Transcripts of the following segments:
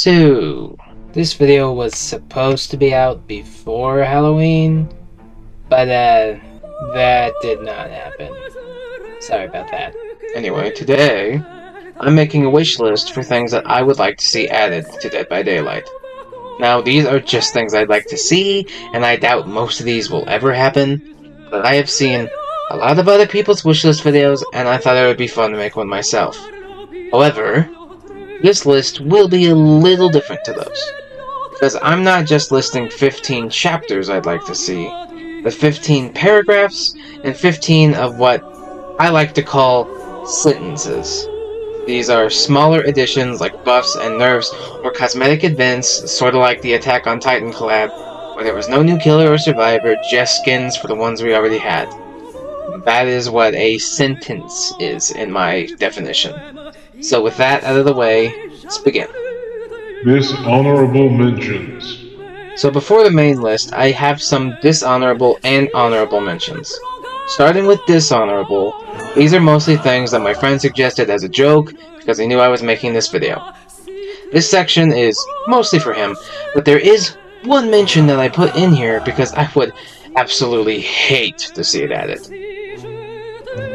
So, this video was supposed to be out before Halloween, but that did not happen. Sorry about that. Anyway, today, I'm making a wish list for things that I would like to see added to Dead by Daylight. Now, these are just things I'd like to see, and I doubt most of these will ever happen, but I have seen a lot of other people's wishlist videos, and I thought it would be fun to make one myself. However, this list will be a little different to those, because I'm not just listing 15 chapters I'd like to see, but 15 paragraphs and 15 of what I like to call sentences. These are smaller additions like buffs and nerfs or cosmetic events, sort of like the Attack on Titan collab, where there was no new killer or survivor, just skins for the ones we already had. That is what a sentence is in my definition. So with that out of the way, let's begin. Dishonorable mentions. So before the main list, I have some dishonorable and honorable mentions. Starting with dishonorable, these are mostly things that my friend suggested as a joke because he knew I was making this video. This section is mostly for him, but there is one mention that I put in here because I would absolutely hate to see it added.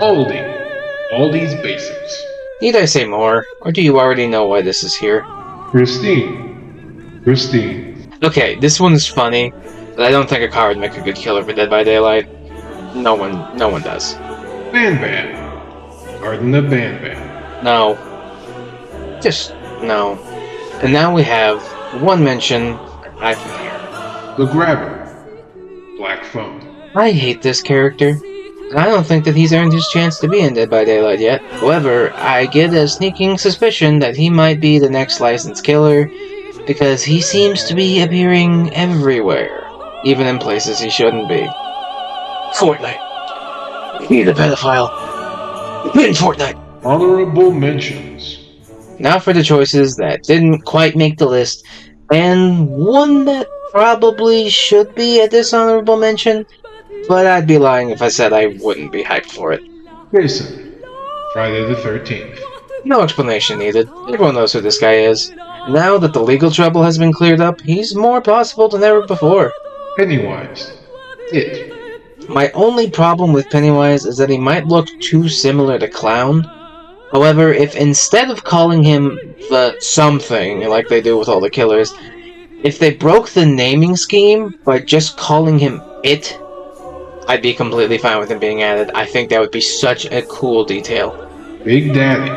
Aldi's Basics. Need I say more, or do you already know why this is here? Christine. Okay, this one's funny, but I don't think a car would make a good killer for Dead by Daylight. No one does. Ban. Garden of Ban. No. Just no. And now we have one mention I put here. The Grabber. Black Phone. I hate this character. I don't think that he's earned his chance to be in Dead by Daylight yet. However, I get a sneaking suspicion that he might be the next licensed killer, because he seems to be appearing everywhere, even in places he shouldn't be. Fortnite. He's a pedophile. In Fortnite. Honorable mentions. Now for the choices that didn't quite make the list, and one that probably should be a dishonorable mention, but I'd be lying if I said I wouldn't be hyped for it. Jason. Friday the 13th. No explanation needed. Everyone knows who this guy is. Now that the legal trouble has been cleared up, he's more possible than ever before. Pennywise. It. My only problem with Pennywise is that he might look too similar to Clown. However, if instead of calling him the something, like they do with all the killers, if they broke the naming scheme by just calling him It, I'd be completely fine with him being added. I think that would be such a cool detail. Big Daddy.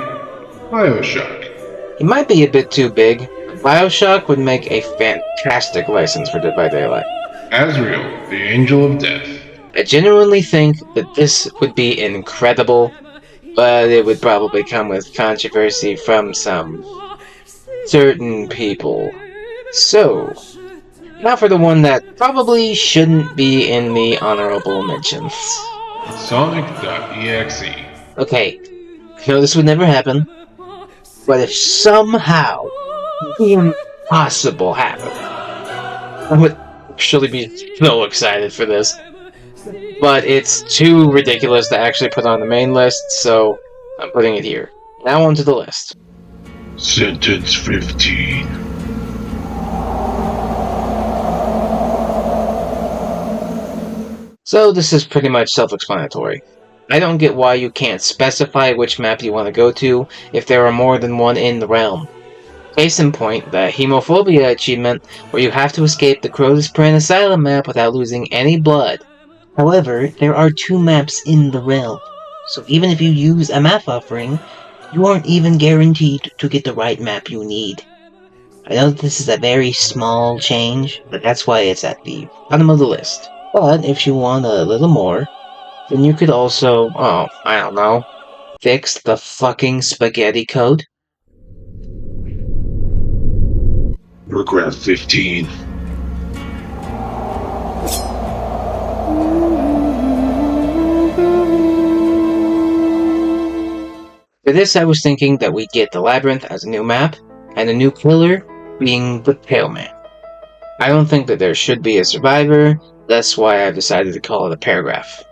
Bioshock. He might be a bit too big. Bioshock would make a fantastic license for Dead by Daylight. Azrael, the Angel of Death. I genuinely think that this would be incredible, but it would probably come with controversy from some certain people. So, now for the one that probably shouldn't be in the honorable mentions. Sonic.exe. Okay, I know this would never happen, but if somehow the impossible happened, I would actually be so excited for this. But it's too ridiculous to actually put on the main list, so I'm putting it here. Now onto the list. Sentence 15. So this is pretty much self-explanatory. I don't get why you can't specify which map you want to go to if there are more than one in the realm. Case in point, the Hemophobia achievement, where you have to escape the Crotus Pran Asylum map without losing any blood. However, there are 2 maps in the realm, so even if you use a map offering, you aren't even guaranteed to get the right map you need. I know this is a very small change, but that's why it's at the bottom of the list. But if you want a little more, then you could also, I don't know, fix the fucking spaghetti code. Paragraph 15. For this, I was thinking that we'd get the Labyrinth as a new map, and a new killer being the Pale Man. I don't think that there should be a survivor, that's why I've decided to call it a paragraph.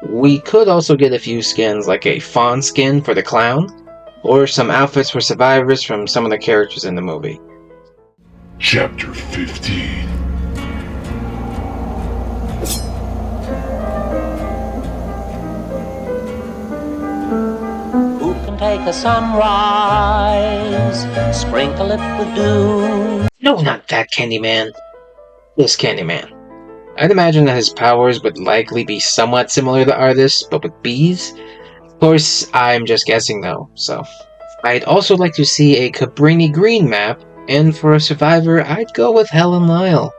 We could also get a few skins like a fawn skin for the clown, or some outfits for survivors from some of the characters in the movie. Chapter 15. Who can take a sunrise, sprinkle it with dew? No, not that Candyman. This Candyman. I'd imagine that his powers would likely be somewhat similar to Artist's, but with bees. Of course, I'm just guessing though, so. I'd also like to see a Cabrini Green map, and for a survivor, I'd go with Helen Lyle.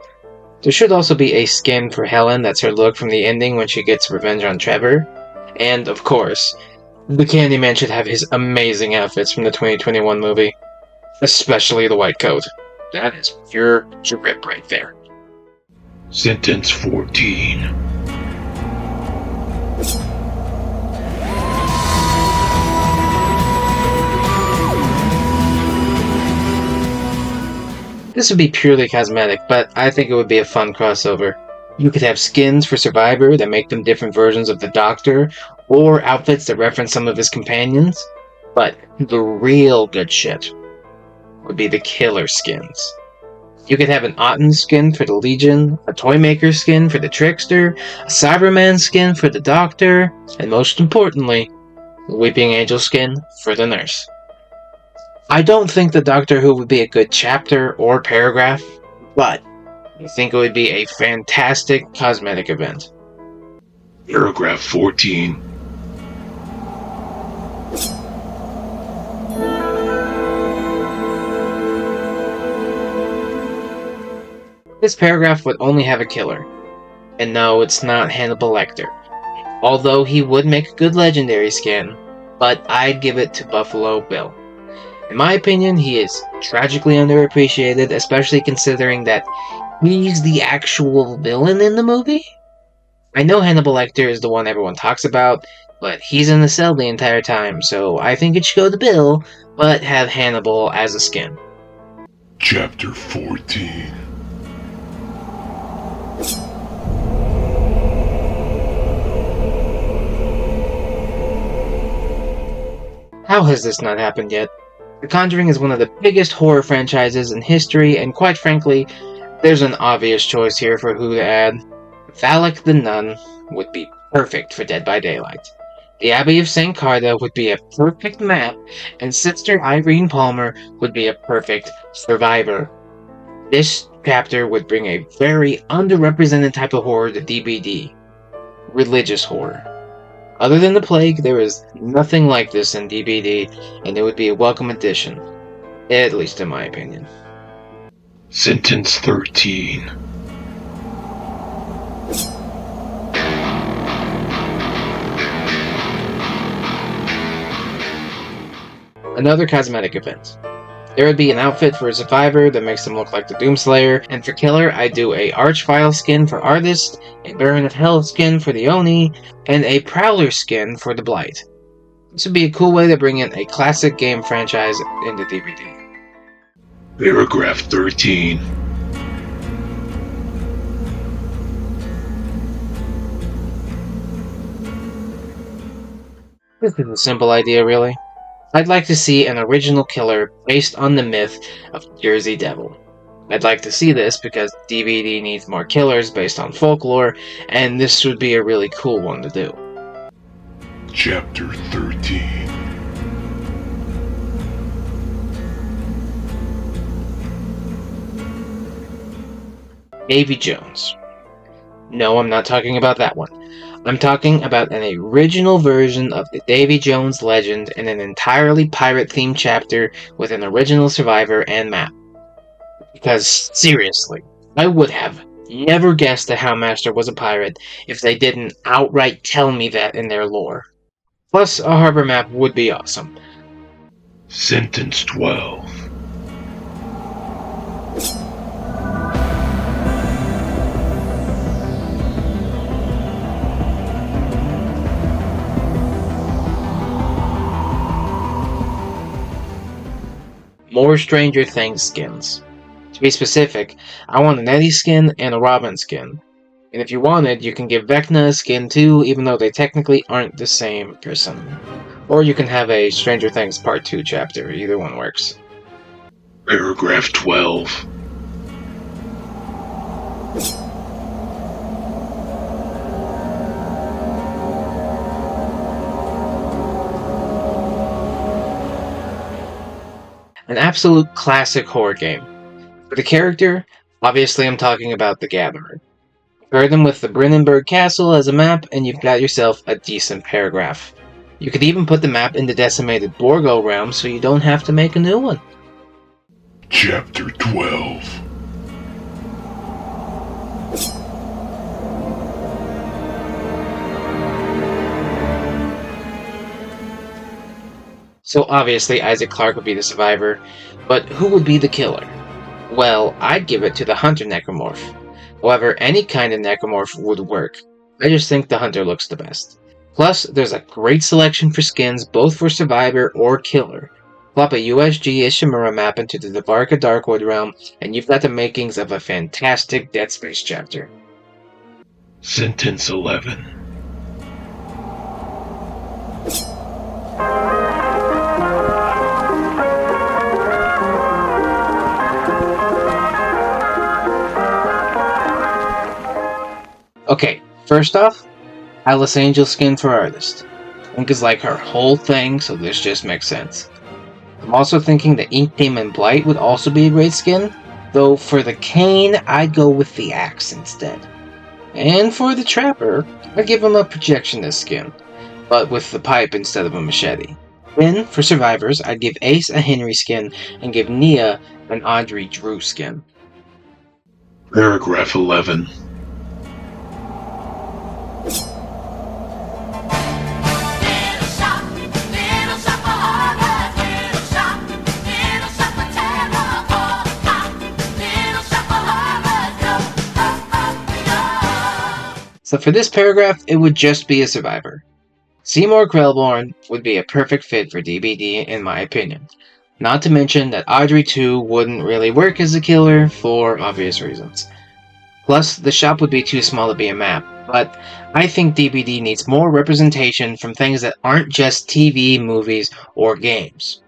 There should also be a skin for Helen that's her look from the ending when she gets revenge on Trevor. And, of course, the Candyman should have his amazing outfits from the 2021 movie. Especially the white coat. That is pure drip right there. Sentence 14. This would be purely cosmetic, but I think it would be a fun crossover. You could have skins for Survivor that make them different versions of the Doctor, or outfits that reference some of his companions. But the real good shit would be the killer skins. You could have an Otten skin for the Legion, a Toymaker skin for the Trickster, a Cyberman skin for the Doctor, and most importantly, the Weeping Angel skin for the Nurse. I don't think the Doctor Who would be a good chapter or paragraph, but I think it would be a fantastic cosmetic event. Paragraph 14. This paragraph would only have a killer. And no, it's not Hannibal Lecter. Although he would make a good legendary skin, but I'd give it to Buffalo Bill. In my opinion, he is tragically underappreciated, especially considering that he's the actual villain in the movie. I know Hannibal Lecter is the one everyone talks about, but he's in the cell the entire time, so I think it should go to Bill, but have Hannibal as a skin. Chapter 14. How has this not happened yet? The Conjuring is one of the biggest horror franchises in history, and quite frankly, there's an obvious choice here for who to add. Valak the Nun would be perfect for Dead by Daylight. The Abbey of St. Carda would be a perfect map, and Sister Irene Palmer would be a perfect survivor. This chapter would bring a very underrepresented type of horror to DBD. Religious horror. Other than the Plague, there is nothing like this in DBD, and it would be a welcome addition. At least in my opinion. Sentence 13. Another cosmetic event. There would be an outfit for a survivor that makes them look like the Doomslayer, and for killer, I'd do a Archvile skin for Artist, a Baron of Hell skin for the Oni, and a Prowler skin for the Blight. This would be a cool way to bring in a classic game franchise into DVD. Paragraph 13. This is a simple idea, really. I'd like to see an original killer based on the myth of Jersey Devil. I'd like to see this because DVD needs more killers based on folklore, and this would be a really cool one to do. Chapter 13. Davy Jones. No, I'm not talking about that one. I'm talking about an original version of the Davy Jones legend in an entirely pirate-themed chapter with an original survivor and map. Because, seriously, I would have never guessed that Houndmaster was a pirate if they didn't outright tell me that in their lore. Plus, a harbor map would be awesome. Sentence 12. More Stranger Things skins. To be specific, I want an Eddie skin and a Robin skin. And if you wanted, you can give Vecna a skin too, even though they technically aren't the same person. Or you can have a Stranger Things Part 2 chapter, either one works. Paragraph 12. An absolute classic horror game. For the character, obviously I'm talking about the Gatherer. Pair them with the Brinnenberg Castle as a map, and you've got yourself a decent paragraph. You could even put the map in the decimated Borgo realm so you don't have to make a new one. Chapter 12. So obviously Isaac Clarke would be the survivor, but who would be the killer? Well, I'd give it to the Hunter Necromorph. However, any kind of Necromorph would work. I just think the Hunter looks the best. Plus, there's a great selection for skins both for survivor or killer. Plop a USG Ishimura map into the Devarka Darkwood realm, and you've got the makings of a fantastic Dead Space chapter. Sentence 11. Okay, first off, Alice Angel skin for artist. Ink is like her whole thing, so this just makes sense. I'm also thinking the Ink Demon Blight would also be a great skin, though for the Cane, I'd go with the Axe instead. And for the Trapper, I'd give him a Projectionist skin, but with the pipe instead of a machete. Then, for survivors, I'd give Ace a Henry skin, and give Nia an Audrey Drew skin. Paragraph 11. So for this paragraph, it would just be a survivor. Seymour Krelborn would be a perfect fit for DBD in my opinion. Not to mention that Audrey 2 wouldn't really work as a killer for obvious reasons. Plus, the shop would be too small to be a map, but I think DBD needs more representation from things that aren't just TV, movies, or games.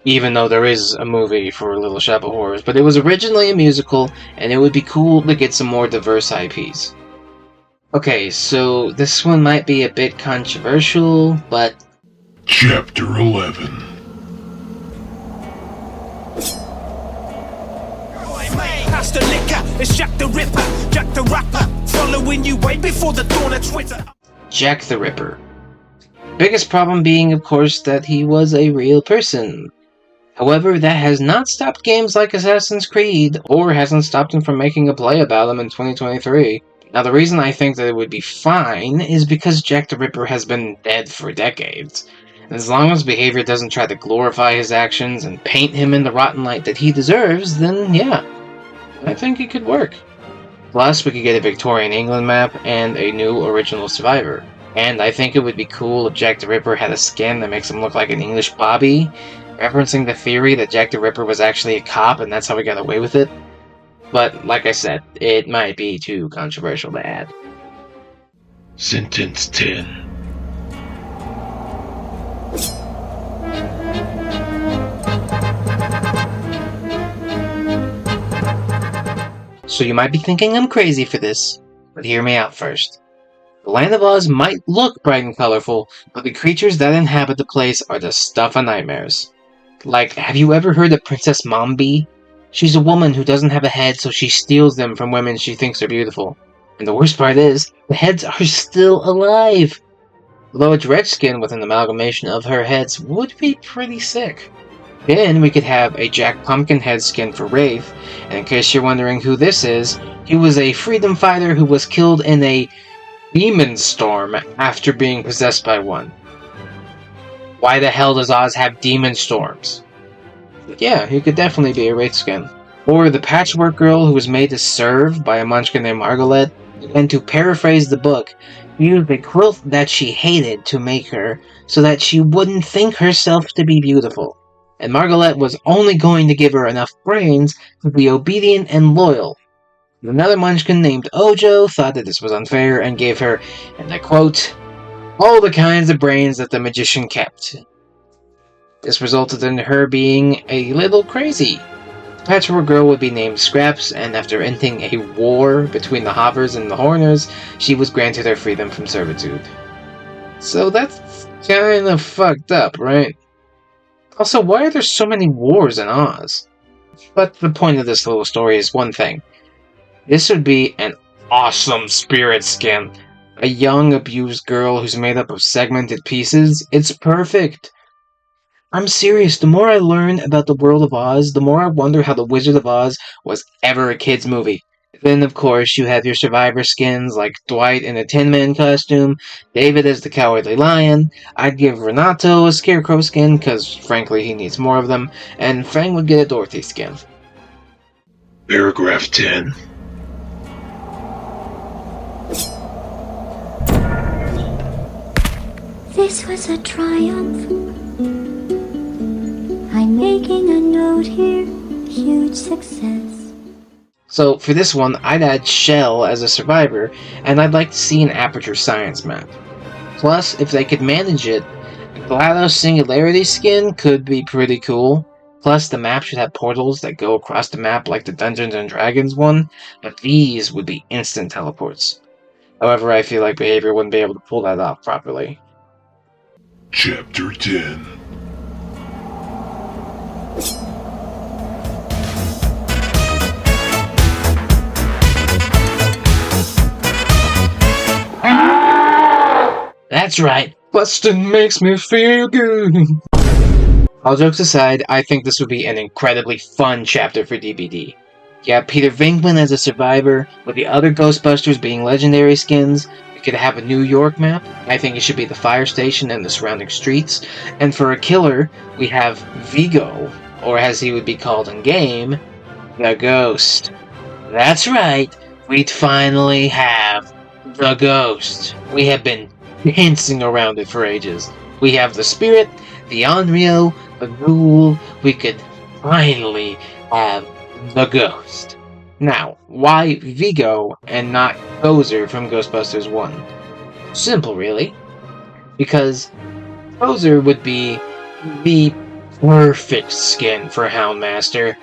Even though there is a movie for Little Shop of Horrors, but it was originally a musical, and it would be cool to get some more diverse IPs. Okay, so this one might be a bit controversial, but... Chapter 11. Pass the liquor, it's Jack the Ripper, Jack the Rapper, following you way before the dawn of Twitter. Jack the Ripper. Biggest problem being, of course, that he was a real person. However, that has not stopped games like Assassin's Creed, or hasn't stopped him from making a play about him in 2023. Now, the reason I think that it would be fine is because Jack the Ripper has been dead for decades. And as long as behavior doesn't try to glorify his actions and paint him in the rotten light that he deserves, then yeah, I think it could work. Plus, we could get a Victorian England map and a new original survivor. And I think it would be cool if Jack the Ripper had a skin that makes him look like an English Bobby, referencing the theory that Jack the Ripper was actually a cop and that's how he got away with it. But, like I said, it might be too controversial to add. Sentence 10. So you might be thinking I'm crazy for this, but hear me out first. The Land of Oz might look bright and colorful, but the creatures that inhabit the place are the stuff of nightmares. Like, have you ever heard of Princess Mombi? She's a woman who doesn't have a head, so she steals them from women she thinks are beautiful. And the worst part is, the heads are still alive! Although a Dredge skin with an amalgamation of her heads would be pretty sick. Then we could have a Jack Pumpkinhead skin for Wraith, and in case you're wondering who this is, he was a freedom fighter who was killed in a demon storm after being possessed by one. Why the hell does Oz have demon storms? But yeah, he could definitely be a Wraith skin. Or the Patchwork Girl who was made to serve by a munchkin named Margolette, and to paraphrase the book, used a quilt that she hated to make her, so that she wouldn't think herself to be beautiful. And Margolette was only going to give her enough brains to be obedient and loyal. Another munchkin named Ojo thought that this was unfair and gave her, and I quote, all the kinds of brains that the magician kept. This resulted in her being a little crazy. Patchwork Girl would be named Scraps, and after ending a war between the Hoppers and the Horners, she was granted her freedom from servitude. So that's kind of fucked up, right? Also, why are there so many wars in Oz? But the point of this little story is one thing. This would be an awesome spirit skin. A young, abused girl who's made up of segmented pieces. It's perfect. I'm serious, the more I learn about the world of Oz, the more I wonder how The Wizard of Oz was ever a kid's movie. Then, of course, you have your survivor skins, like Dwight in a Tin Man costume, David as the Cowardly Lion, I'd give Renato a Scarecrow skin, because frankly he needs more of them, and Fang would get a Dorothy skin. Paragraph 10. This was a triumph. I'm making a note here. Huge success. So, for this one, I'd add Shell as a survivor, and I'd like to see an Aperture Science map. Plus, if they could manage it, a GLaDOS Singularity skin could be pretty cool. Plus, the map should have portals that go across the map like the Dungeons & Dragons one, but these would be instant teleports. However, I feel like Behavior wouldn't be able to pull that off properly. Chapter 10. That's right, bustin' makes me feel good. All jokes aside, I think this would be an incredibly fun chapter for DBD. You have Peter Venkman as a survivor, with the other Ghostbusters being legendary skins. We could have a New York map. I think it should be the fire station and the surrounding streets. And for a killer, we have Vigo, or as he would be called in game, the Ghost. That's right, we'd finally have the Ghost. We have been dancing around it for ages. We have the Spirit, the Onryo, the Ghoul. We could finally have the Ghost. Now, why Vigo and not Gozer from Ghostbusters 1? Simple, really. Because Gozer would be the perfect skin for Houndmaster.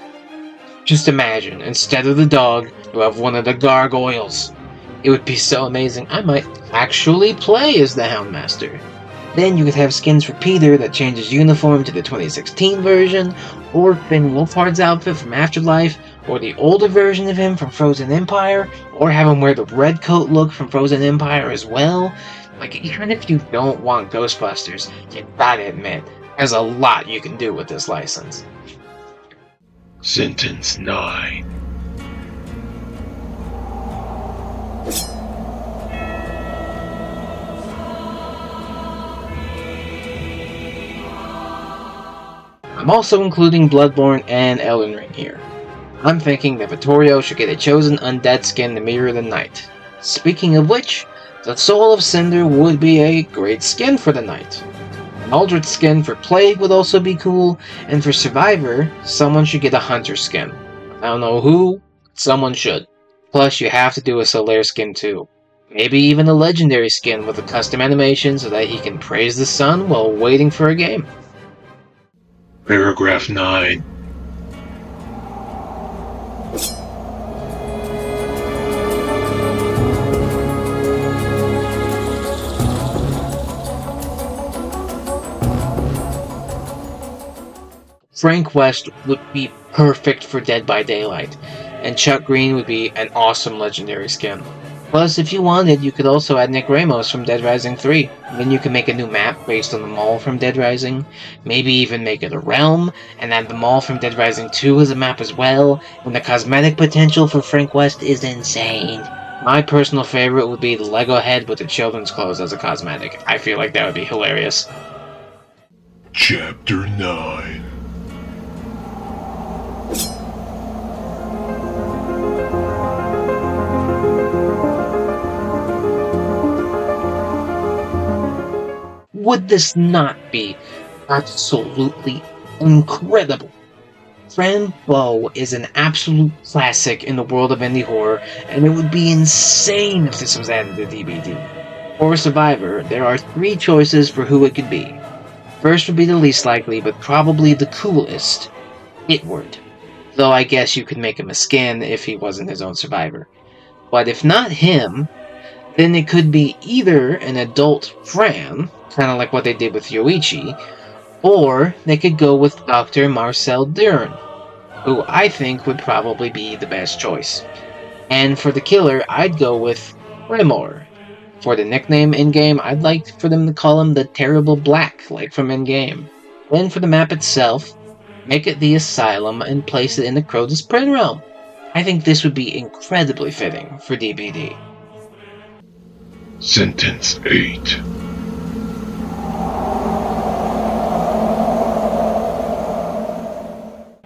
Just imagine, instead of the dog, you have one of the gargoyles. It would be so amazing. I might actually play as the Houndmaster. Then you could have skins for Peter that changes uniform to the 2016 version, or Finn Wolfhard's outfit from Afterlife, or the older version of him from Frozen Empire, or have him wear the red coat look from Frozen Empire as well. Like, even if you don't want Ghostbusters, you gotta admit, there's a lot you can do with this license. Sentence 9. I'm also including Bloodborne and Elden Ring here. I'm thinking that Vittorio should get a chosen undead skin to mirror the knight. Speaking of which, the Soul of Cinder would be a great skin for the knight. An Aldrich skin for Plague would also be cool, and for Survivor, someone should get a Hunter skin. I don't know who, someone should. Plus, you have to do a Solaire skin too. Maybe even a legendary skin with a custom animation so that he can praise the sun while waiting for a game. Paragraph 9. Frank West would be perfect for Dead by Daylight, and Chuck Green would be an awesome legendary skin. Plus, if you wanted, you could also add Nick Ramos from Dead Rising 3. Then you can make a new map based on the mall from Dead Rising, maybe even make it a realm, and add the mall from Dead Rising 2 as a map as well, and the cosmetic potential for Frank West is insane. My personal favorite would be the Lego head with the children's clothes as a cosmetic. I feel like that would be hilarious. Chapter 9. Would this not be absolutely incredible? Frambo is an absolute classic in the world of indie horror, and it would be insane if this was added to DVD. For Survivor, there are 3 choices for who it could be. First would be the least likely, but probably the coolest, Itward. though I guess you could make him a skin if he wasn't his own survivor. But if not him, then it could be either an adult Fran, kind of like what they did with Yoichi, or they could go with Dr. Marcel Dern, who I think would probably be the best choice. And for the killer, I'd go with Remor. For the nickname in-game, I'd like for them to call him the Terrible Black, like from in-game. Then for the map itself, make it the Asylum and place it in the Crotus Print Realm. I think this would be incredibly fitting for DBD. Sentence 8.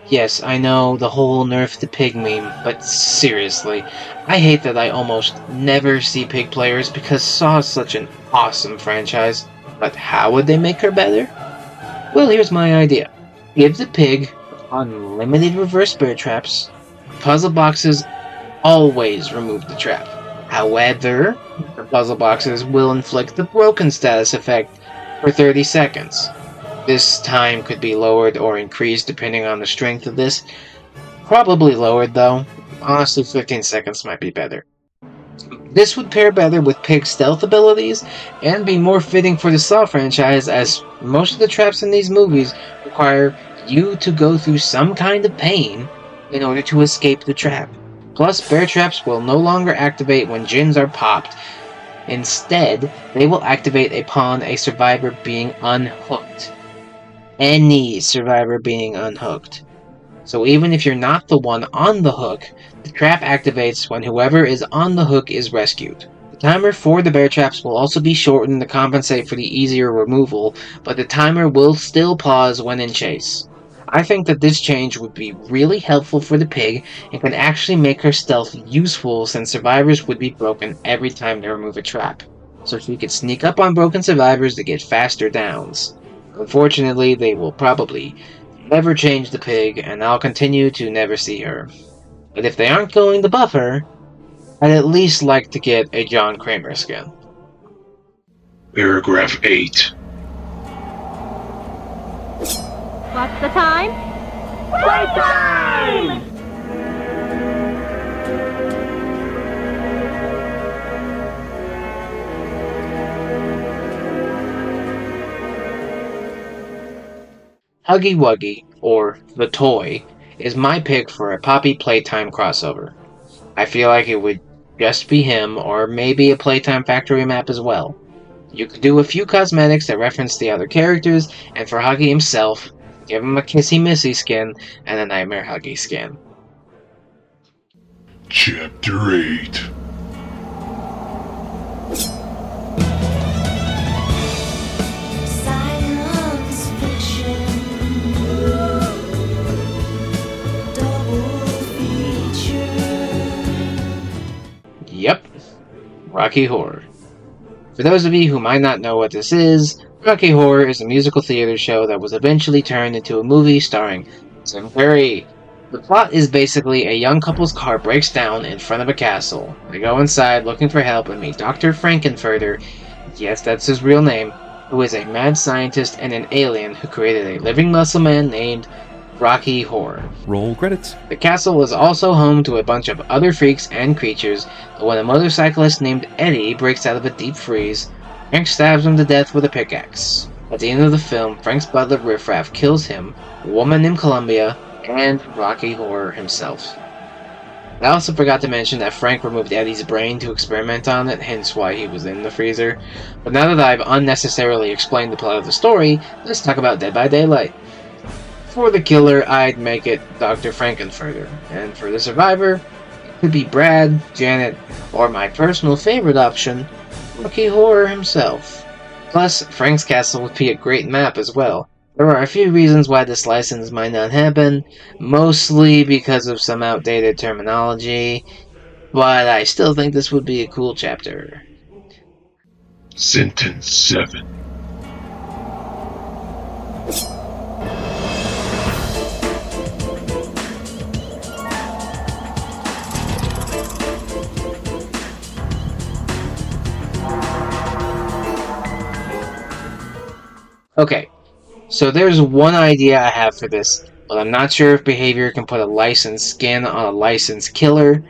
Yes, I know, the whole nerf the pig meme, but seriously, I hate that I almost never see pig players because Saw is such an awesome franchise. But how would they make her better? Well, here's my idea. Give the pig unlimited reverse bear traps. Puzzle boxes always remove the trap. However, the puzzle boxes will inflict the broken status effect for 30 seconds. This time could be lowered or increased depending on the strength of this. Probably lowered though. Honestly, 15 seconds might be better. This would pair better with Pig's stealth abilities and be more fitting for the Saw franchise, as most of the traps in these movies require you to go through some kind of pain in order to escape the trap. Plus, bear traps will no longer activate when gins are popped. Instead, they will activate upon a survivor being unhooked. Any survivor being unhooked. So even if you're not the one on the hook, the trap activates when whoever is on the hook is rescued. The timer for the bear traps will also be shortened to compensate for the easier removal, but the timer will still pause when in chase. I think that this change would be really helpful for the pig and can actually make her stealth useful, since survivors would be broken every time they remove a trap. So she could sneak up on broken survivors to get faster downs. Unfortunately, they will probably never change the pig, and I'll continue to never see her. But if they aren't going to buff her, I'd at least like to get a John Kramer skin. Paragraph 8. What's the time? Playtime! Huggy Wuggy, or The Toy, is my pick for a Poppy Playtime crossover. I feel like it would just be him, or maybe a Playtime Factory map as well. You could do a few cosmetics that reference the other characters, and for Huggy himself, give him a Kissy Missy skin and a Nightmare Huggy skin. Chapter 8. Science fiction. Double feature. Yep, Rocky Horror. For those of you who might not know what this is, Rocky Horror is a musical theater show that was eventually turned into a movie starring Tim Curry. The plot is basically a young couple's car breaks down in front of a castle. They go inside looking for help and meet Dr. Frankenfurter, yes, that's his real name, who is a mad scientist and an alien who created a living muscle man named Rocky Horror. Roll credits. The castle is also home to a bunch of other freaks and creatures, but when a motorcyclist named Eddie breaks out of a deep freeze, Frank stabs him to death with a pickaxe. At the end of the film, Frank's butler Riffraff kills him, a woman named Columbia, and Rocky Horror himself. I also forgot to mention that Frank removed Eddie's brain to experiment on it, hence why he was in the freezer. But now that I've unnecessarily explained the plot of the story, let's talk about Dead by Daylight. For the killer, I'd make it Dr. Frankenfurter, and for the survivor, it could be Brad, Janet, or my personal favorite option, Rocky Horror himself. Plus, Frank's Castle would be a great map as well. There are a few reasons why this license might not happen, mostly because of some outdated terminology, but I still think this would be a cool chapter. Sentence 7. Okay, so there's one idea I have for this Well, I'm not sure if Behavior can put a licensed skin on a licensed killer,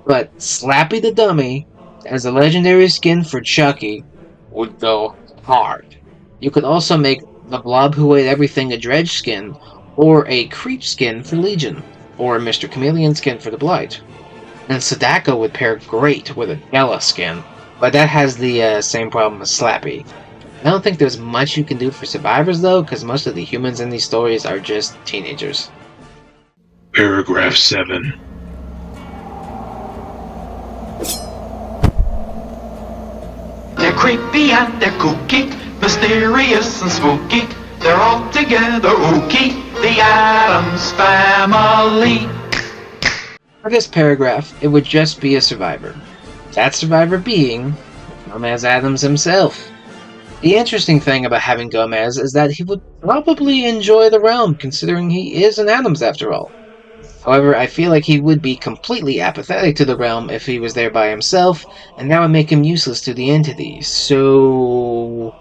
but Slappy the Dummy, as a legendary skin for Chucky, would go hard. You could also make the Blob Who Ate Everything a Dredge skin, or a Creep skin for Legion, or a Mr. Chameleon skin for the Blight. And Sadako would pair great with a Gala skin, but that has the same problem as Slappy. I don't think there's much you can do for survivors though, because most of the humans in these stories are just teenagers. Paragraph 7. They're creepy and they're kooky, mysterious and spooky. They're all together ooky, the Addams Family. For this paragraph, it would just be a survivor. That survivor being Gomez Addams himself. The interesting thing about having Gomez is that he would probably enjoy the realm, considering he is an Addams after all. However, I feel like he would be completely apathetic to the realm if he was there by himself, and that would make him useless to the entities, so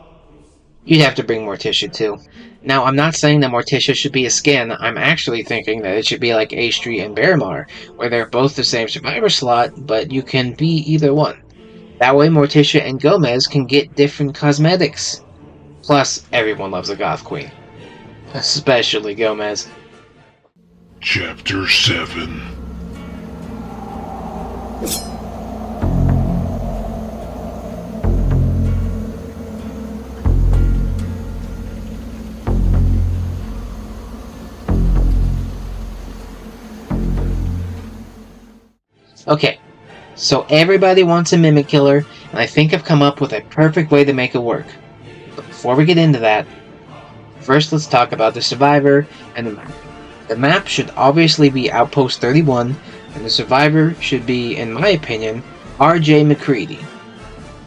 you'd have to bring Morticia too. Now, I'm not saying that Morticia should be a skin, I'm actually thinking that it should be like Astri and Bearmar, where they're both the same survivor slot, but you can be either one. That way Morticia and Gomez can get different cosmetics. Plus, everyone loves a goth queen. Especially Gomez. Chapter 7. Okay, so everybody wants a mimic killer, and I think I've come up with a perfect way to make it work. But before we get into that, first let's talk about the survivor and the map. The map should obviously be Outpost 31, and the survivor should be, in my opinion, RJ McCready.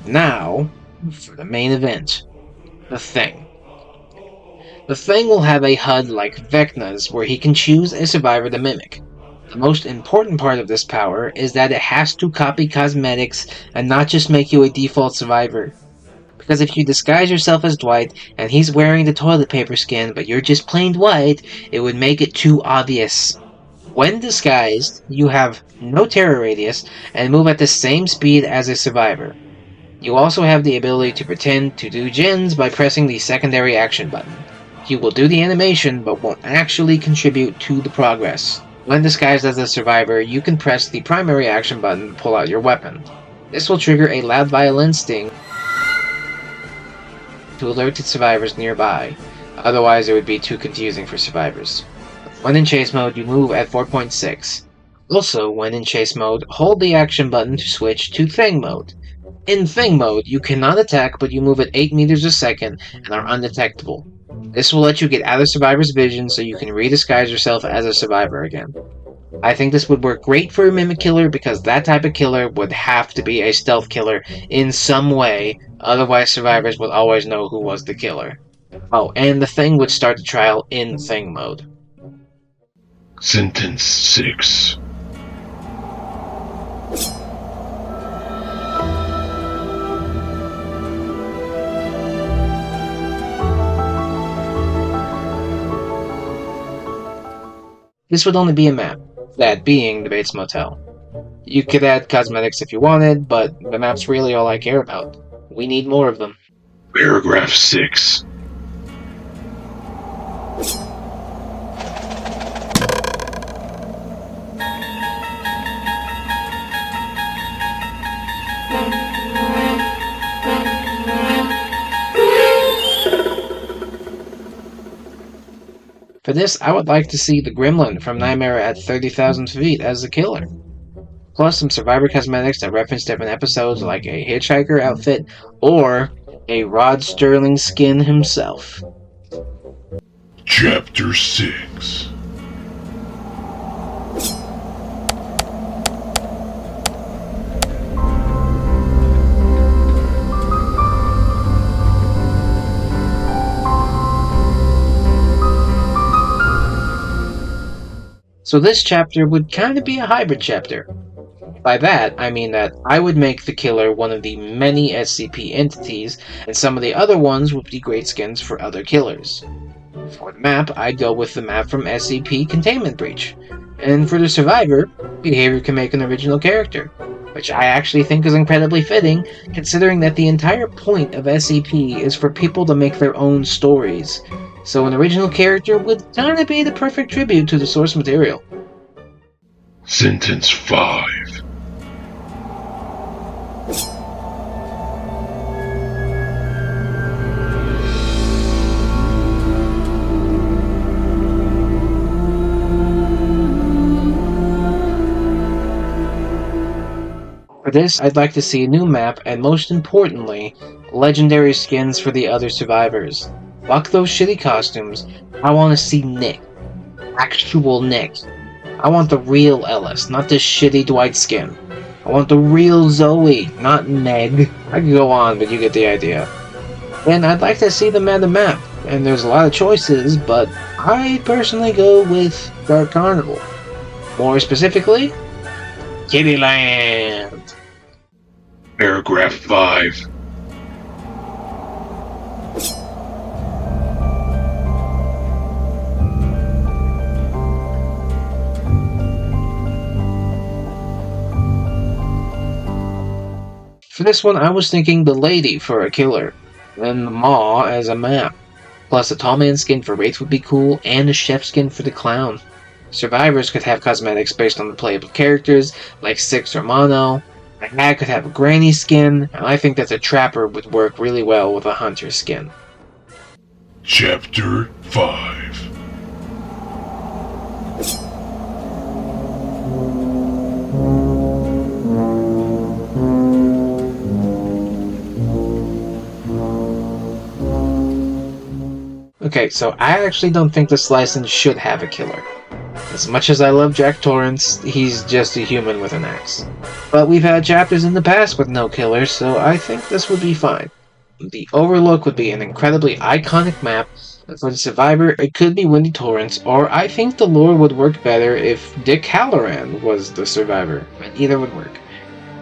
Now, for the main event, the Thing. The Thing will have a HUD like Vecna's, where he can choose a survivor to mimic. The most important part of this power is that it has to copy cosmetics and not just make you a default survivor. Because if you disguise yourself as Dwight and he's wearing the toilet paper skin but you're just plain Dwight, it would make it too obvious. When disguised, you have no terror radius and move at the same speed as a survivor. You also have the ability to pretend to do gens by pressing the secondary action button. You will do the animation but won't actually contribute to the progress. When disguised as a survivor, you can press the primary action button to pull out your weapon. This will trigger a loud violin sting to alert the survivors nearby, otherwise it would be too confusing for survivors. When in chase mode, you move at 4.6. Also, when in chase mode, hold the action button to switch to Thing mode. In Thing mode, you cannot attack, but you move at 8 meters a second and are undetectable. This will let you get out of survivor's vision so you can redisguise yourself as a survivor again. I think this would work great for a mimic killer because that type of killer would have to be a stealth killer in some way, otherwise survivors would always know who was the killer. Oh, and the Thing would start the trial in Thing mode. Sentence 6. This would only be a map, that being the Bates Motel. You could add cosmetics if you wanted, but the map's really all I care about. We need more of them. Paragraph 6. For this, I would like to see the Gremlin from Nightmare at 30,000 feet as the killer. Plus some survivor cosmetics that reference different episodes like a hitchhiker outfit or a Rod Sterling skin himself. Chapter 6. So this chapter would kind of be a hybrid chapter. By that, I mean that I would make the killer one of the many SCP entities, and some of the other ones would be great skins for other killers. For the map, I'd go with the map from SCP Containment Breach. And for the survivor, behavior can make an original character, which I actually think is incredibly fitting, considering that the entire point of SCP is for people to make their own stories. So an original character would kinda be the perfect tribute to the source material. Sentence 5. For this, I'd like to see a new map, and most importantly, legendary skins for the other survivors. Fuck those shitty costumes. I want to see Nick. Actual Nick. I want the real Ellis, not this shitty Dwight skin. I want the real Zoe, not Meg. I could go on, but you get the idea. And I'd like to see the meta map, and there's a lot of choices, but I personally go with Dark Carnival. More specifically, Kittyland. Paragraph 5. For this one, I was thinking the lady for a killer, and the maw as a map. Plus, a tall man skin for Wraith would be cool, and a chef skin for the clown. Survivors could have cosmetics based on the playable characters, like Six or Mono. A hag could have a granny skin, and I think that a trapper would work really well with a hunter skin. Chapter 5. Okay, so I actually don't think this license should have a killer. As much as I love Jack Torrance, he's just a human with an axe. But we've had chapters in the past with no killers, so I think this would be fine. The Overlook would be an incredibly iconic map, and for the survivor, it could be Windy Torrance, or I think the lore would work better if Dick Halloran was the survivor, and either would work.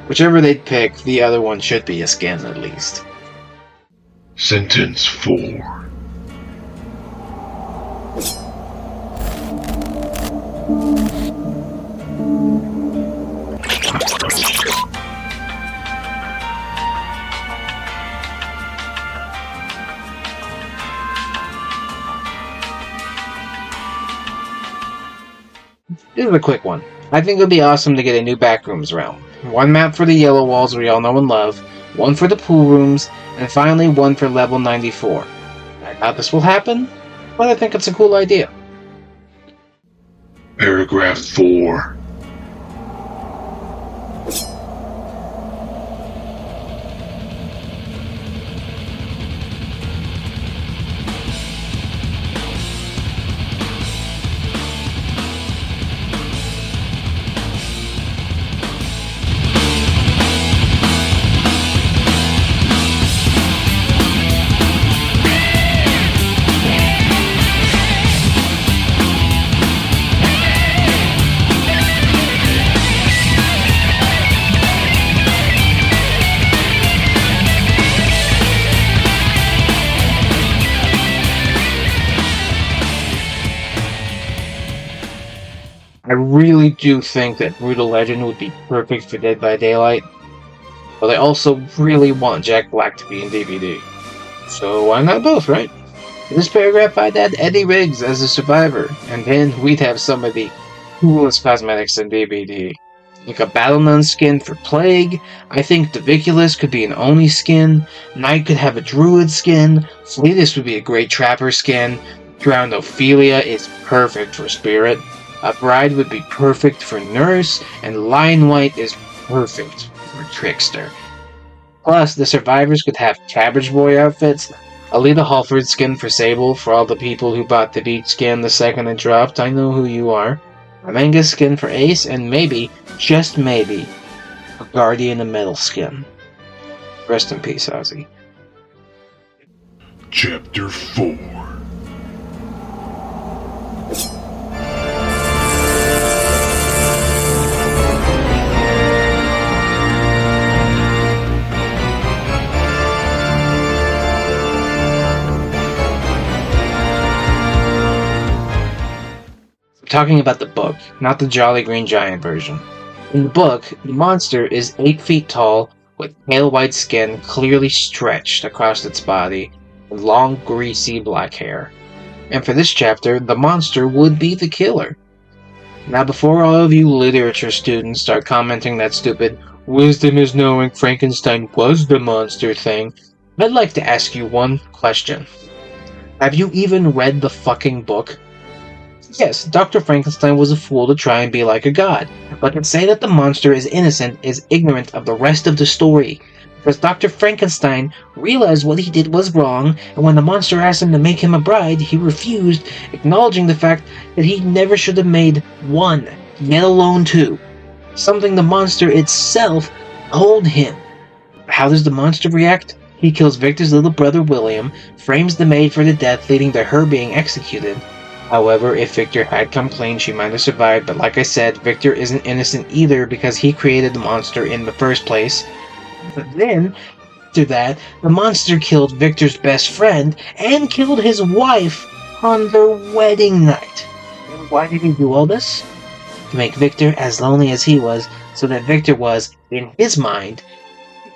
Whichever they'd pick, the other one should be a skin at least. Sentence 4. This is a quick one. I think it would be awesome to get a new Backrooms realm. One map for the yellow walls we all know and love, one for the pool rooms, and finally one for level 94. I doubt this will happen, but I think it's a cool idea. Paragraph 4. I really do think that Brutal Legend would be perfect for Dead by Daylight, but I also really want Jack Black to be in DVD. So why not both, right? In this paragraph, I'd add Eddie Riggs as a survivor, and then we'd have some of the coolest cosmetics in DVD. Like a Battle-Nun skin for Plague, I think Diviculus could be an Oni skin, Knight could have a Druid skin, Fleetus would be a great Trapper skin, Drowned Ophelia is perfect for Spirit, a Bride would be perfect for Nurse, and Lion White is perfect for Trickster. Plus, the survivors could have Cabbage Boy outfits, Alita Halford skin for Sable for all the people who bought the Beach skin the second it dropped, I know who you are, a Mangus skin for Ace, and maybe, just maybe, a Guardian of Metal skin. Rest in peace, Ozzy. Chapter 4. talking about the book, not the Jolly Green Giant version. In the book, the monster is 8 feet tall, with pale white skin clearly stretched across its body, and long, greasy black hair. And for this chapter, the monster would be the killer. Now, before all of you literature students start commenting that stupid "wisdom is knowing Frankenstein was the monster" thing, I'd like to ask you one question. Have you even read the fucking book? Yes, Dr. Frankenstein was a fool to try and be like a god, but to say that the monster is innocent is ignorant of the rest of the story. Because Dr. Frankenstein realized what he did was wrong, and when the monster asked him to make him a bride, he refused, acknowledging the fact that he never should have made one, let alone two. Something the monster itself told him. How does the monster react? He kills Victor's little brother William, frames the maid for the death, leading to her being executed. However, if Victor had come clean, she might have survived, but like I said, Victor isn't innocent either because he created the monster in the first place. But then, after that, the monster killed Victor's best friend and killed his wife on their wedding night. And why did he do all this? To make Victor as lonely as he was, so that Victor was, in his mind,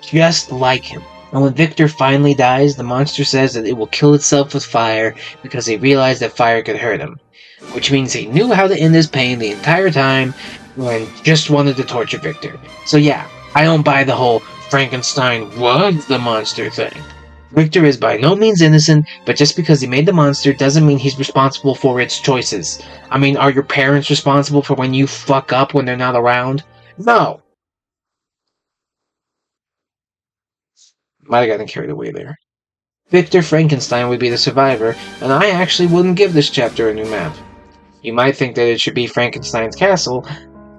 just like him. And when Victor finally dies, the monster says that it will kill itself with fire because he realized that fire could hurt him. Which means he knew how to end his pain the entire time and just wanted to torture Victor. So yeah, I don't buy the whole Frankenstein was the monster thing. Victor is by no means innocent, but just because he made the monster doesn't mean he's responsible for its choices. I mean, are your parents responsible for when you fuck up when they're not around? No. Might have gotten carried away there. Victor Frankenstein would be the survivor, and I actually wouldn't give this chapter a new map. You might think that it should be Frankenstein's castle,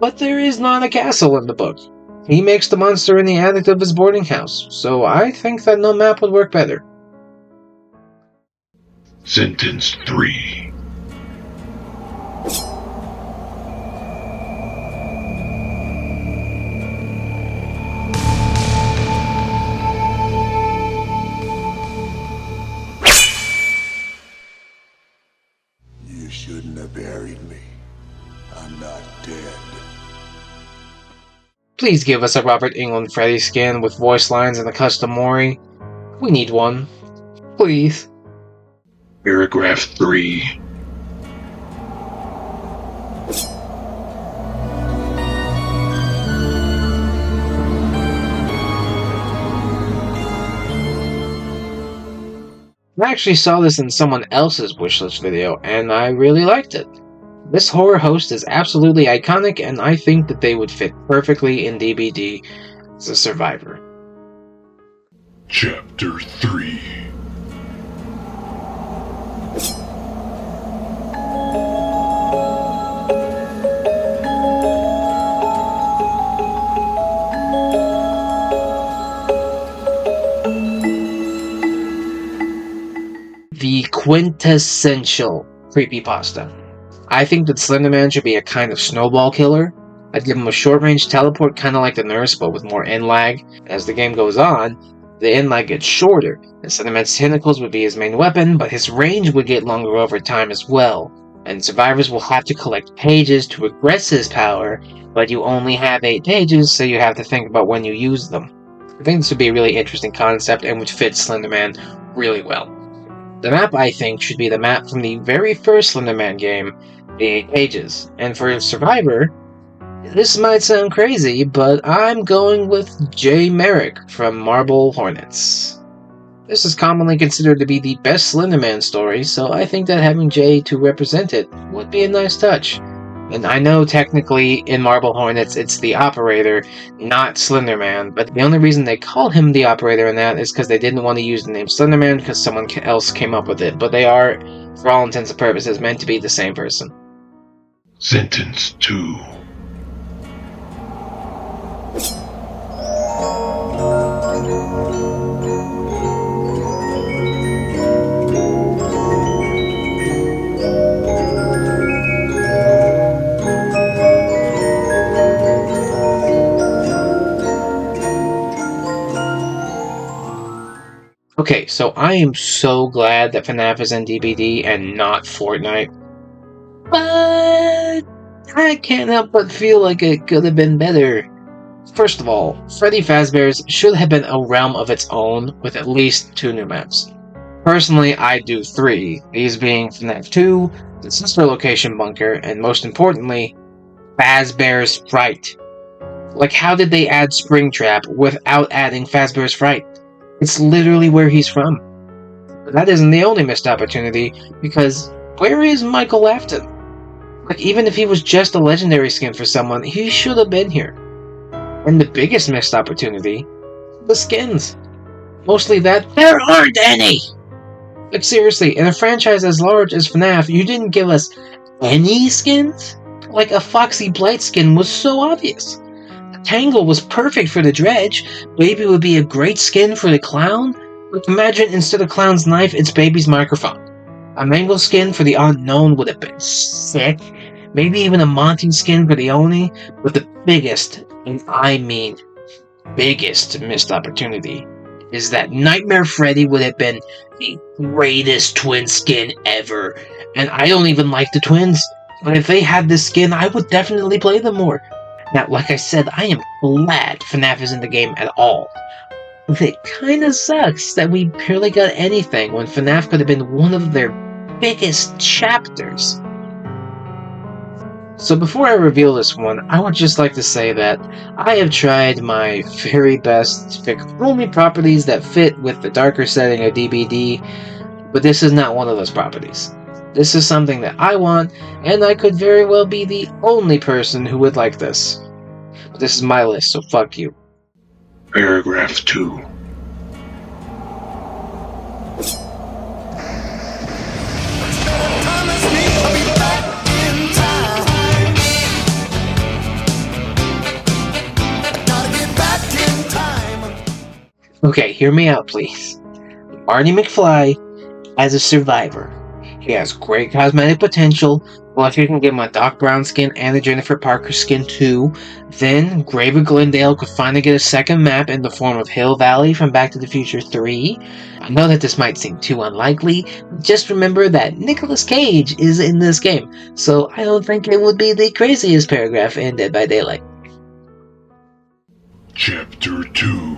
but there is not a castle in the book. He makes the monster in the attic of his boarding house, so I think that no map would work better. Sentence 3. You shouldn't have buried me. I'm not dead. Please give us a Robert Englund Freddy skin with voice lines and a custom Mori. We need one. Please. Paragraph 3. I actually saw this in someone else's wishlist video, and I really liked it. This horror host is absolutely iconic, and I think that they would fit perfectly in DBD as a survivor. Chapter 3. The quintessential creepypasta. I think that Slenderman should be a kind of snowball killer. I'd give him a short-range teleport kind of like the nurse, but with more end lag. As the game goes on, the end lag gets shorter, and Slenderman's tentacles would be his main weapon, but his range would get longer over time as well. And survivors will have to collect pages to regress his power, but you only have 8 pages, so you have to think about when you use them. I think this would be a really interesting concept and would fit Slenderman really well. The map, I think, should be the map from the very first Slenderman game, the 8 pages. And for Survivor, this might sound crazy, but I'm going with Jay Merrick from Marble Hornets. This is commonly considered to be the best Slenderman story, so I think that having Jay to represent it would be a nice touch. And I know technically in Marble Hornets it's the Operator, not Slenderman, but the only reason they call him the Operator in that is because they didn't want to use the name Slenderman because someone else came up with it, but they are, for all intents and purposes, meant to be the same person. Sentence 2. Okay, so I am so glad that FNAF is in DBD and not Fortnite. But I can't help but feel like it could have been better. First of all, Freddy Fazbear's should have been a realm of its own with at least 2 new maps. Personally, I do 3, these being FNAF 2, the Sister Location Bunker, and most importantly, Fazbear's Fright. Like, how did they add Springtrap without adding Fazbear's Fright? It's literally where he's from. But that isn't the only missed opportunity, because where is Michael Afton? Like, even if he was just a legendary skin for someone, he should have been here. And the biggest missed opportunity, the skins. Mostly that there aren't any! Like, seriously, in a franchise as large as FNAF, you didn't give us any skins? Like, a Foxy Blight skin was so obvious. Tangle was perfect for the Dredge. Baby would be a great skin for the Clown. Like, imagine instead of Clown's knife, it's Baby's microphone. A Mangle skin for the Unknown would have been sick. Maybe even a Monty skin for the Oni. But the biggest, and I mean biggest missed opportunity, is that Nightmare Freddy would have been the greatest twin skin ever. And I don't even like the twins. But if they had this skin, I would definitely play them more. Now, like I said, I am glad FNAF is in the game at all. It kinda sucks that we barely got anything when FNAF could have been one of their biggest chapters. So before I reveal this one, I would just like to say that I have tried my very best to pick only properties that fit with the darker setting of DBD, but this is not one of those properties. This is something that I want, and I could very well be the only person who would like this. But this is my list, so fuck you. Paragraph 2. Okay, hear me out, please. Marty McFly as a survivor. He has great cosmetic potential. Well, if you can give him a Doc Brown skin and a Jennifer Parker skin too, then Grave of Glendale could finally get a second map in the form of Hill Valley from Back to the Future 3. I know that this might seem too unlikely, but just remember that Nicolas Cage is in this game, so I don't think it would be the craziest paragraph in Dead by Daylight. Chapter 2.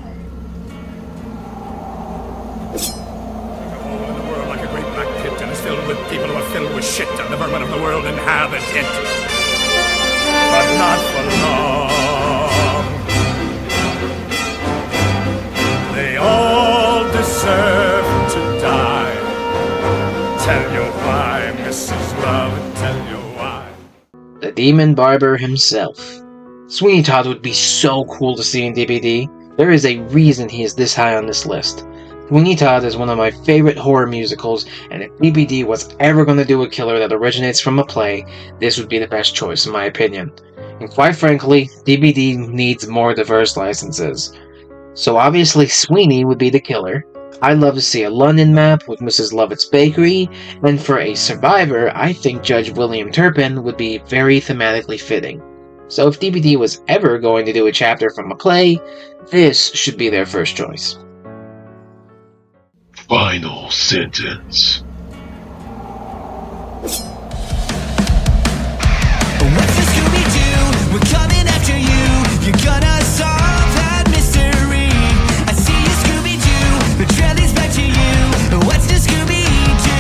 Filled with people who are filled with shit, and the vermin of the world inhabit it. But not for long. They all deserve to die. Tell you why, Mrs. Love, tell you why. The Demon Barber himself. Sweeney Todd would be so cool to see in DBD. There is a reason he is this high on this list. Sweeney Todd is one of my favorite horror musicals, and if DBD was ever going to do a killer that originates from a play, this would be the best choice in my opinion. And quite frankly, DBD needs more diverse licenses. So obviously Sweeney would be the killer. I'd love to see a London map with Mrs. Lovett's Bakery, and for a survivor, I think Judge William Turpin would be very thematically fitting. So if DBD was ever going to do a chapter from a play, this should be their first choice. Final sentence. What's the Scooby-Doo? We're coming after you. You're gonna solve that mystery. I see you, Scooby-Doo. The trail leads back to you. What's the Scooby-Doo?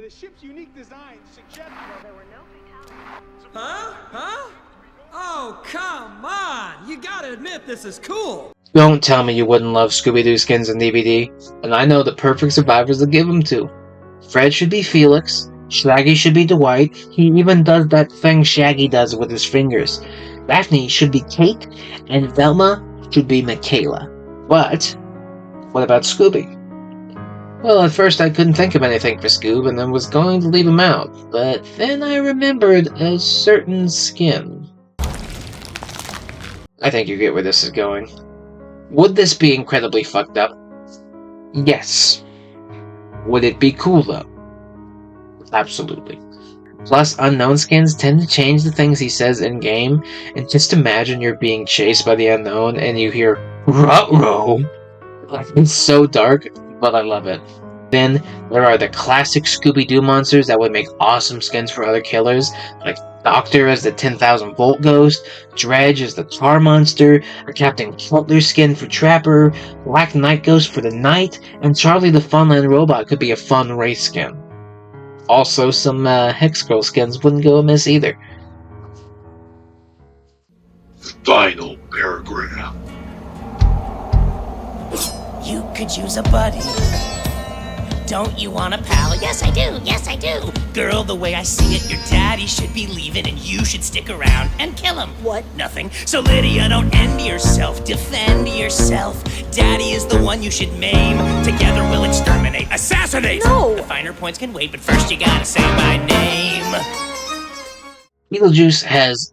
The ship's unique design suggests there were no fatalities. Huh? Oh, come on! You gotta admit this is cool! Don't tell me you wouldn't love Scooby-Doo skins in DBD, and I know the perfect survivors to give them to. Fred should be Felix, Shaggy should be Dwight, he even does that thing Shaggy does with his fingers. Daphne should be Kate, and Velma should be Michaela. But, what about Scooby? Well, at first I couldn't think of anything for Scoob, and I was going to leave him out, but then I remembered a certain skin. I think you get where this is going. Would this be incredibly fucked up? Yes. Would it be cool though? Absolutely. Plus, unknown skins tend to change the things he says in-game, and just imagine you're being chased by the unknown and you hear "Ruh-roh." Like, it's so dark, but I love it. Then, there are the classic Scooby-Doo monsters that would make awesome skins for other killers, like Doctor as the 10,000 volt ghost, Dredge as the tar monster, a Captain Cutler skin for Trapper, Black Knight Ghost for the Knight, and Charlie the Funland Robot could be a fun race skin. Also, some Hex Girl skins wouldn't go amiss either. Final paragraph. You could use a buddy. Don't you want a pal? Yes, I do. Yes, I do. Girl, the way I see it, your daddy should be leaving and you should stick around and kill him. What? Nothing. So Lydia, don't end yourself. Defend yourself. Daddy is the one you should maim. Together we'll exterminate. Assassinate! No! The finer points can wait, but first you gotta say my name. Beetlejuice has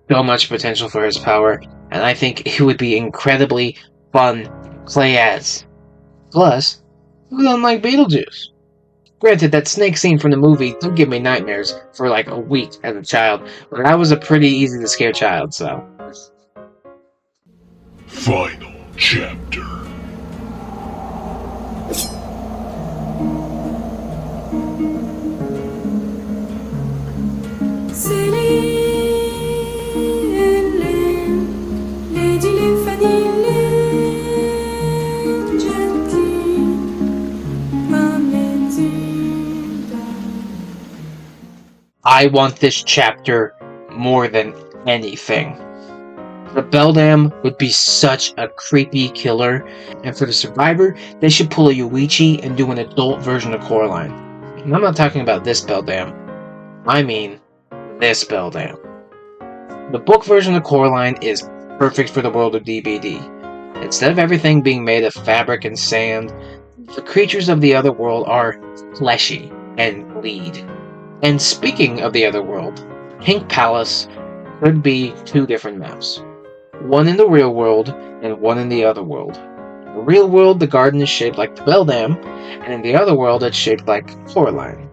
so much potential for his power, and I think it would be incredibly fun to play as. Plus, who doesn't like Beetlejuice? Granted, that snake scene from the movie did give me nightmares for like a week as a child, but I was a pretty easy to scare child, so. Final chapter. I want this chapter more than anything. The Beldam would be such a creepy killer, and for the survivor, they should pull a Yuichi and do an adult version of Coraline. And I'm not talking about this Beldam. I mean this Beldam. The book version of Coraline is perfect for the world of DBD. Instead of everything being made of fabric and sand, the creatures of the other world are fleshy and bleed. And speaking of the other world, Pink Palace could be two different maps. One in the real world, and one in the other world. In the real world, the garden is shaped like the Beldam, and in the other world, it's shaped like Coraline.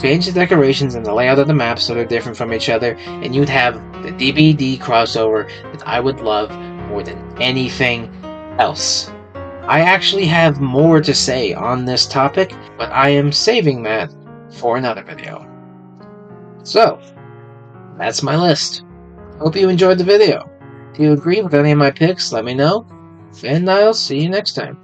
Change the decorations and the layout of the map so they're different from each other, and you'd have the DBD crossover that I would love more than anything else. I actually have more to say on this topic, but I am saving that for another video. So, that's my list. Hope you enjoyed the video. If you agree with any of my picks, let me know, and I'll see you next time.